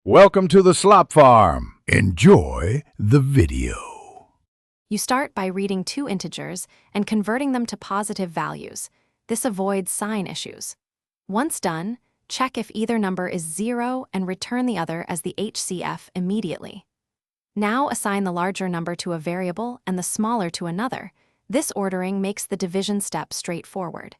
Welcome to the Slop Farm. Enjoy the video. You start by reading two integers and converting them to positive values. This avoids sign issues. Once done, check if either number is 0 and return the other as the HCF immediately. Now assign the larger number to a variable and the smaller to another. This ordering makes the division step straightforward.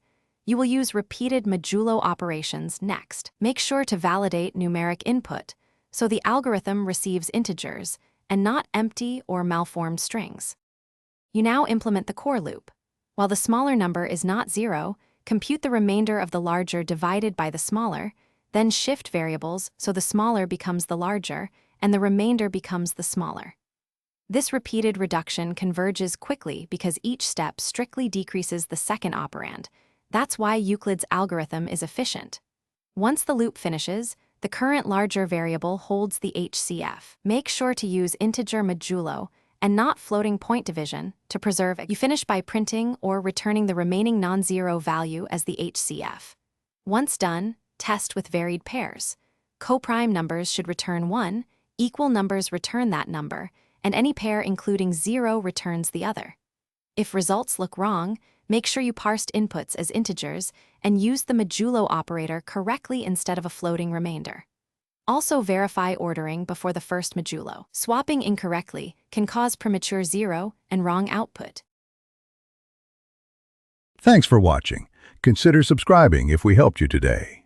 You will use repeated modulo operations next. Make sure to validate numeric input, so the algorithm receives integers and not empty or malformed strings. You now implement the core loop. While the smaller number is not 0, compute the remainder of the larger divided by the smaller, then shift variables so the smaller becomes the larger and the remainder becomes the smaller. This repeated reduction converges quickly because each step strictly decreases the second operand. That's why Euclid's algorithm is efficient. Once the loop finishes, the current larger variable holds the HCF. Make sure to use integer modulo and not floating point division to preserve it. You finish by printing or returning the remaining non-zero value as the HCF. Once done, test with varied pairs. Coprime numbers should return 1, equal numbers return that number, and any pair including 0 returns the other. If results look wrong, make sure you parsed inputs as integers and use the modulo operator correctly instead of a floating remainder. Also verify ordering before the first modulo. Swapping incorrectly can cause premature 0 and wrong output. Thanks for watching. Consider subscribing if we helped you today.